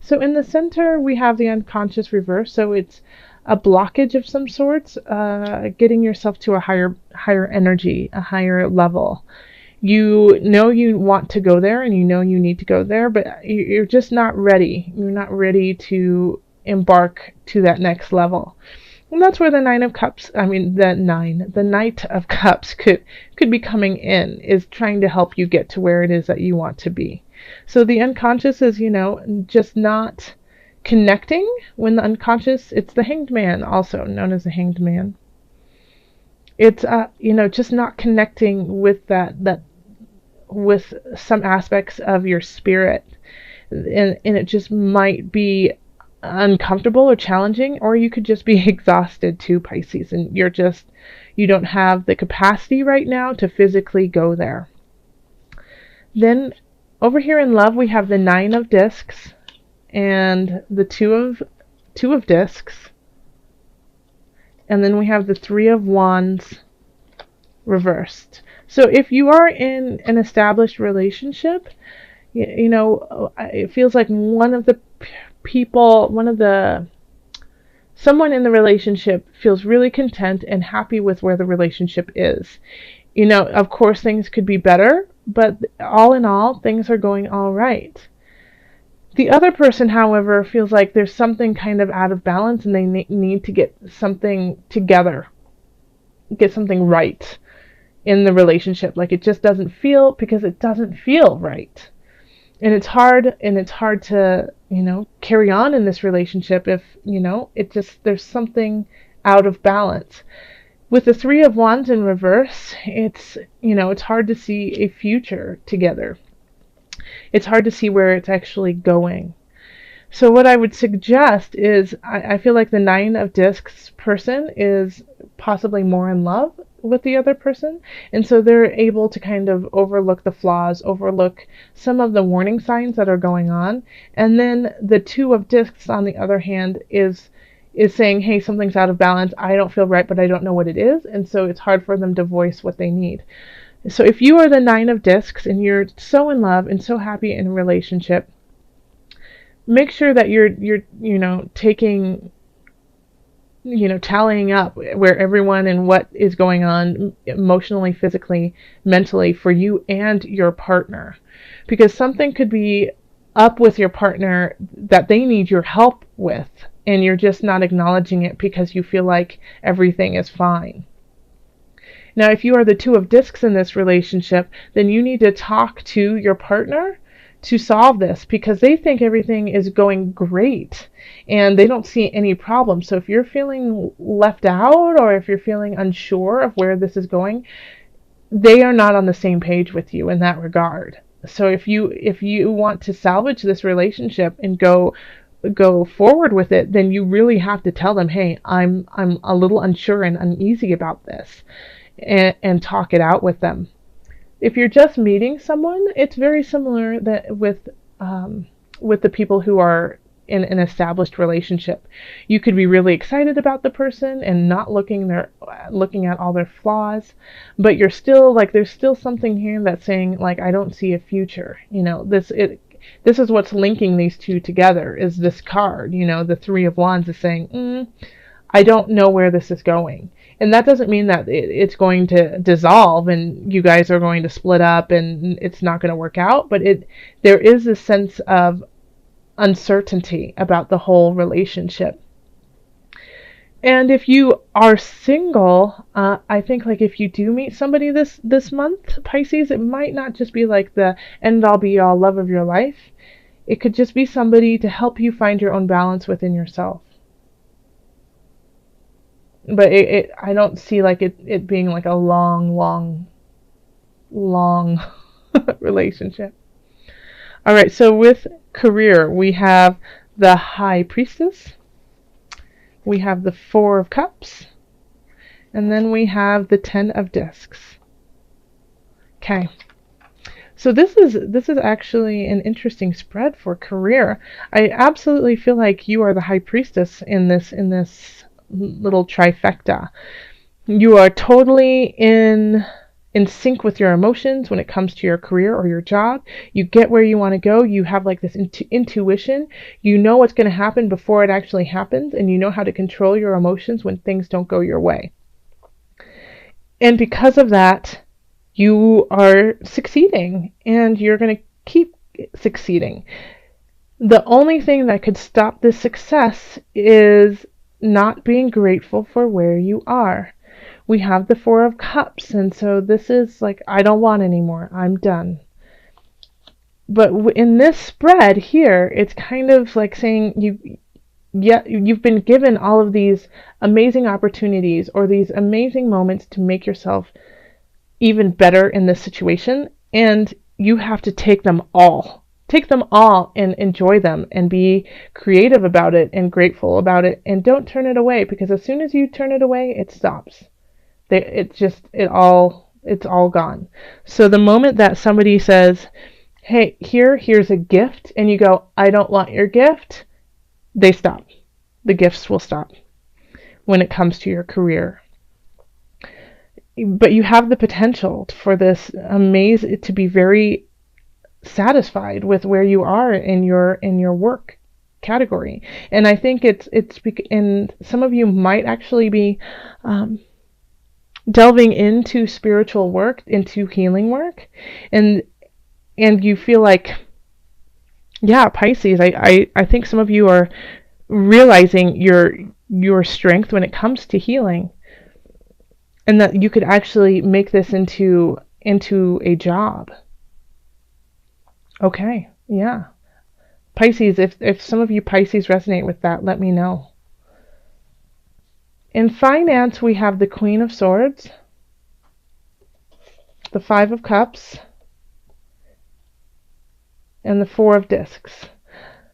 So in the center, we have the unconscious reverse. So it's a blockage of some sorts, getting yourself to a higher energy, a higher level. You know you want to go there and you know you need to go there, but you're just not ready. You're not ready to embark to that next level. And that's where the the Knight of Cups could be coming in, is trying to help you get to where it is that you want to be. So the unconscious is, just not connecting. When the unconscious, it's the Hanged Man, also known as the Hanged Man. It's just not connecting with that with some aspects of your spirit, and it just might be uncomfortable or challenging, or you could just be exhausted too, Pisces, and you don't have the capacity right now to physically go there. Then over here in love, we have the Nine of Discs and the two of Discs, and then we have the Three of Wands reversed. So if you are in an established relationship, it feels like someone in the relationship feels really content and happy with where the relationship is. Of course things could be better, but all in all, things are going all right. The other person, however, feels like there's something kind of out of balance and they need to get something together, get something right in the relationship. Like it doesn't feel right. And it's hard to, carry on in this relationship if, there's something out of balance. With the Three of Wands in reverse, it's hard to see a future together. It's hard to see where it's actually going. So what I would suggest is, I feel like the Nine of Discs person is possibly more in love with the other person, and so they're able to kind of overlook the flaws, overlook some of the warning signs that are going on. And then the Two of Discs, on the other hand, is saying, hey, something's out of balance, I don't feel right, but I don't know what it is, and so it's hard for them to voice what they need. So if you are the Nine of Discs and you're so in love and so happy in a relationship, make sure that you're taking, tallying up where everyone and what is going on emotionally, physically, mentally for you and your partner. Because something could be up with your partner that they need your help with, and you're just not acknowledging it because you feel like everything is fine. Now, if you are the Two of Discs in this relationship, then you need to talk to your partner to solve this, because they think everything is going great and they don't see any problem. So if you're feeling left out, or if you're feeling unsure of where this is going, they are not on the same page with you in that regard. So if you want to salvage this relationship and go forward with it, then you really have to tell them, hey, I'm a little unsure and uneasy about this, and talk it out with them. If you're just meeting someone, it's very similar with the people who are in an established relationship. You could be really excited about the person and not looking at all their flaws, but you're still like, there's still something here that's saying, like, I don't see a future. This is what's linking these two together, is this card. The Three of Wands is saying, I don't know where this is going. And that doesn't mean that it's going to dissolve and you guys are going to split up and it's not going to work out, but there is a sense of uncertainty about the whole relationship. And if you are single, I think, like, if you do meet somebody this month, Pisces, it might not just be like the end all be all love of your life. It could just be somebody to help you find your own balance within yourself. But I don't see like it being like a long relationship. All right, so with career, we have the High Priestess, we have the Four of Cups, and then we have the Ten of Discs. Okay. So this is actually an interesting spread for career. I absolutely feel like you are the High Priestess in this little trifecta. You are totally in in sync with your emotions when it comes to your career or your job. You get where you want to go. You have like this intuition. You know what's going to happen before it actually happens, and you know how to control your emotions when things don't go your way. And because of that, you are succeeding, and you're going to keep succeeding. The only thing that could stop this success is not being grateful for where you are. We have the Four of Cups, and so this is like, I don't want anymore. I'm done. But in this spread here, it's kind of like saying you've been given all of these amazing opportunities or these amazing moments to make yourself even better in this situation, and you have to take them all. Take them all and enjoy them and be creative about it and grateful about it, and don't turn it away, because as soon as you turn it away, it stops. It's all gone. So the moment that somebody says, hey, here's a gift, and you go, I don't want your gift, they stop. The gifts will stop when it comes to your career. But you have the potential for this to be very satisfied with where you are in your work category. And I think and some of you might actually be delving into spiritual work, into healing work, and you feel like, yeah, Pisces, I think some of you are realizing your strength when it comes to healing, and that you could actually make this into a job. Okay, yeah. Pisces, if some of you Pisces resonate with that, let me know. In finance, we have the Queen of Swords, the Five of Cups, and the Four of Discs.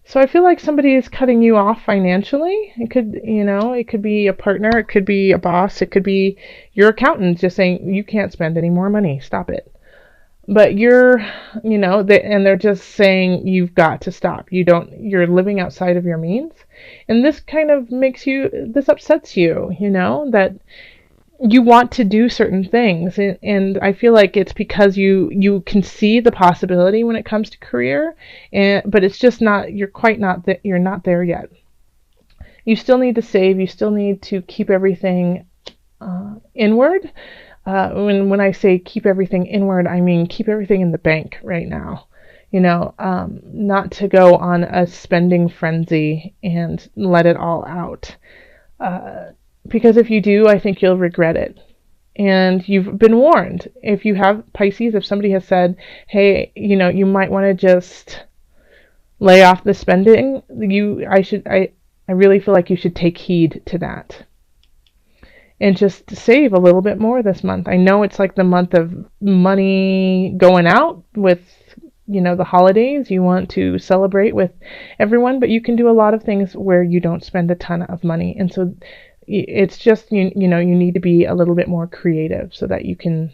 So I feel like somebody is cutting you off financially. It could be a partner, it could be a boss, it could be your accountant just saying, you can't spend any more money, stop it. But and they're just saying, you've got to stop. You're living outside of your means. And this kind of this upsets you, that you want to do certain things. And I feel like it's because you can see the possibility when it comes to career, but it's just not, you're not there yet. You still need to save. You still need to keep everything inward. When I say keep everything inward, I mean keep everything in the bank right now. Not to go on a spending frenzy and let it all out. Because if you do, I think you'll regret it. And you've been warned. If you have Pisces, if somebody has said, hey, you might want to just lay off the spending, I really feel like you should take heed to that. And just save a little bit more this month. I know it's like the month of money going out with, the holidays. You want to celebrate with everyone, but you can do a lot of things where you don't spend a ton of money. And so it's just, you need to be a little bit more creative so that you can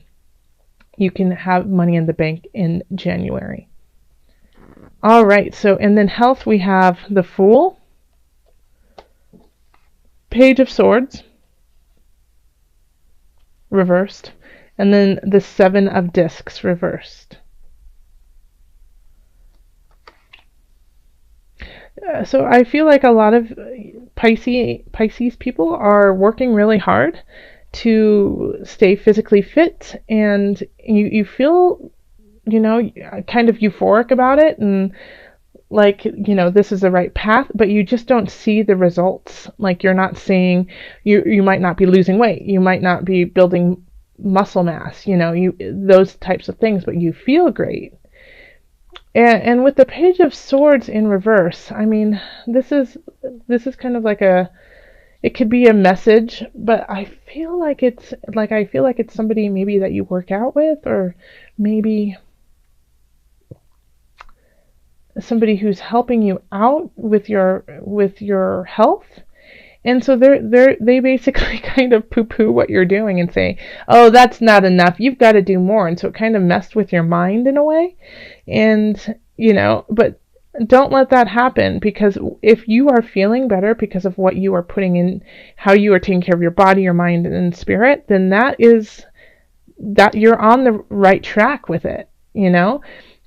have money in the bank in January. All right. So, and then health, we have the Fool, Page of Swords, reversed, and then the Seven of Discs reversed. So I feel like a lot of Pisces people are working really hard to stay physically fit, and you feel, kind of euphoric about it, and like, this is the right path, but you just don't see the results. Like, you're not seeing, you might not be losing weight, you might not be building muscle mass, those types of things, but you feel great. And with the Page of Swords in reverse, I mean, this is kind of like it could be a message, but I feel like it's somebody maybe that you work out with, or maybe somebody who's helping you out with your health. And so they basically kind of poo-poo what you're doing and say, oh, that's not enough, you've got to do more. And so it kind of messed with your mind in a way. And, but don't let that happen, because if you are feeling better because of what you are putting in, how you are taking care of your body, your mind, and spirit, then that is that you're on the right track with it, you know?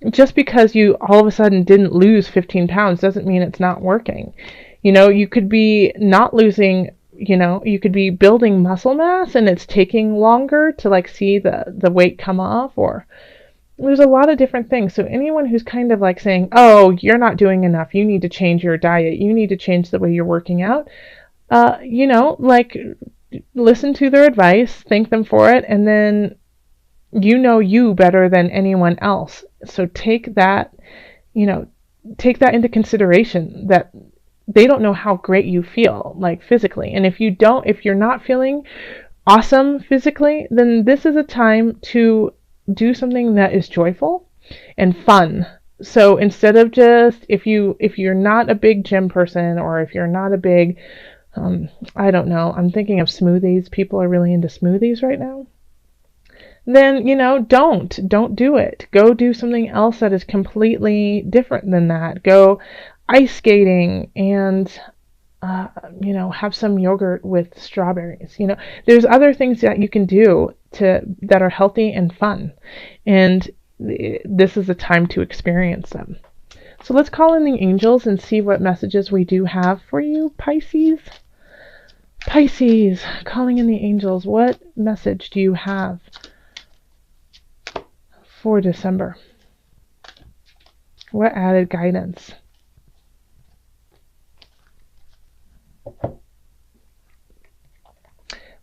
Just because you all of a sudden didn't lose 15 pounds doesn't mean it's not working. You know, you could be not losing, you know, you could be building muscle mass and it's taking longer to like see the weight come off, or there's a lot of different things. So anyone who's kind of like saying, oh, you're not doing enough, you need to change your diet, you need to change the way you're working out, you know, like listen to their advice, thank them for it, and then you know you better than anyone else. So take that, you know, take that into consideration, that they don't know how great you feel, like physically. And if you're not feeling awesome physically, then this is a time to do something that is joyful and fun. So instead of just, if you're not a big gym person, or if you're not a big, I don't know, I'm thinking of smoothies. People are really into smoothies right now. Then, you know, don't do it. Go do something else that is completely different than that. Go ice skating and, you know, have some yogurt with strawberries. You know, there's other things that you can do that are healthy and fun. And this is a time to experience them. So let's call in the angels and see what messages we do have for you, Pisces. Pisces, calling in the angels. What message do you have for December? What added guidance?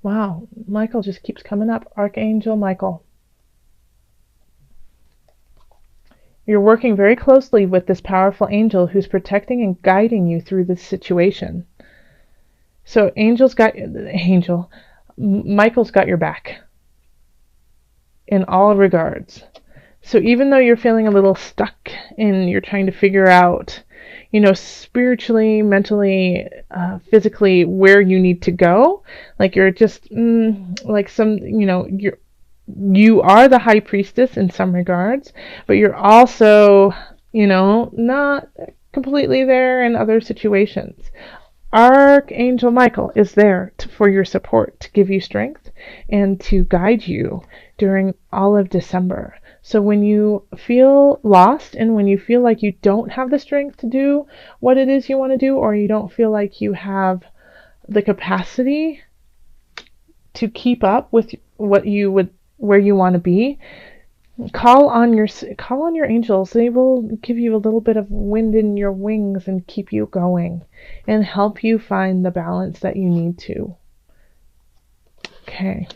Wow, Michael just keeps coming up. Archangel Michael. You're working very closely with this powerful angel who's protecting and guiding you through this situation. So Michael's got your back in all regards. So even though you're feeling a little stuck and you're trying to figure out, you know, spiritually, mentally, physically, where you need to go, like you're just like some, you know, you are the high priestess in some regards, but you're also, you know, not completely there in other situations. Archangel Michael is there for your support, to give you strength and to guide you during all of December. So when you feel lost and when you feel like you don't have the strength to do what it is you want to do, or you don't feel like you have the capacity to keep up with where you want to be, call on your angels. They will give you a little bit of wind in your wings and keep you going and help you find the balance that you need to. Okay.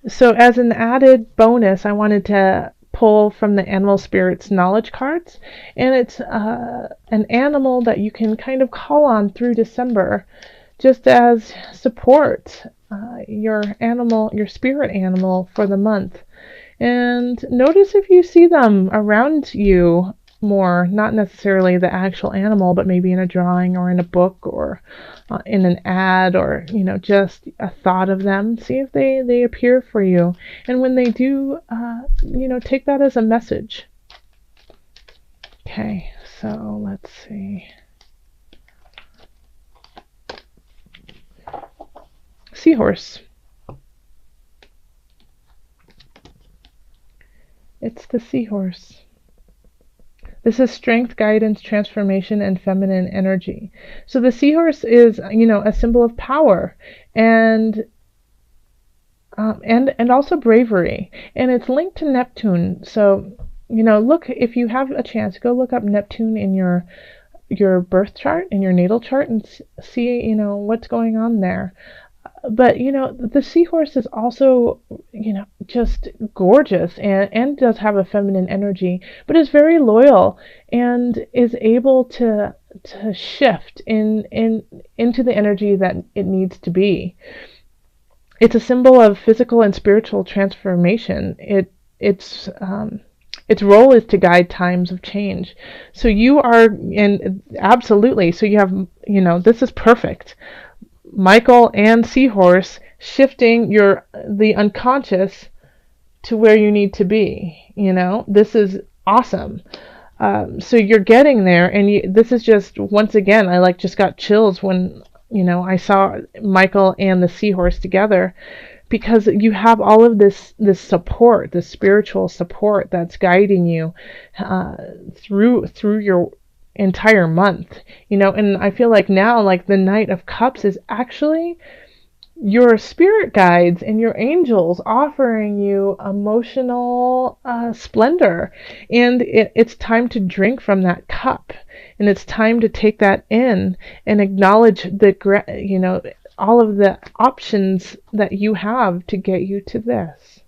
So as an added bonus, I wanted to pull from the Animal Spirits Knowledge cards, and it's an animal that you can kind of call on through December just as support, your spirit animal for the month. And notice if you see them around you more, not necessarily the actual animal, but maybe in a drawing or in a book or in an ad, or, you know, just a thought of them. See if they appear for you. And when they do, you know, take that as a message. Okay, so let's see. Seahorse. It's the seahorse. This is strength, guidance, transformation, and feminine energy. So the seahorse is, you know, a symbol of power and also bravery, and it's linked to Neptune. So, you know, look, if you have a chance, go look up Neptune in your birth chart, in your natal chart, and see, you know, what's going on there. But, you know, the seahorse is also, you know, just gorgeous and does have a feminine energy, but is very loyal and is able to shift into the energy that it needs to be. It's a symbol of physical and spiritual transformation. Its role is to guide times of change. So you are, and absolutely, so you have, you know, this is perfect. Michael and Seahorse shifting the unconscious to where you need to be. You know, this is awesome. So you're getting there, and this is just, once again, I just got chills when, you know, I saw Michael and the Seahorse together, because you have all of this support, this spiritual support that's guiding you through your entire month, and I feel like now, like, the Knight of Cups is actually your spirit guides and your angels offering you emotional splendor. And it's time to drink from that cup, and it's time to take that in and acknowledge all of the options that you have to get you to this.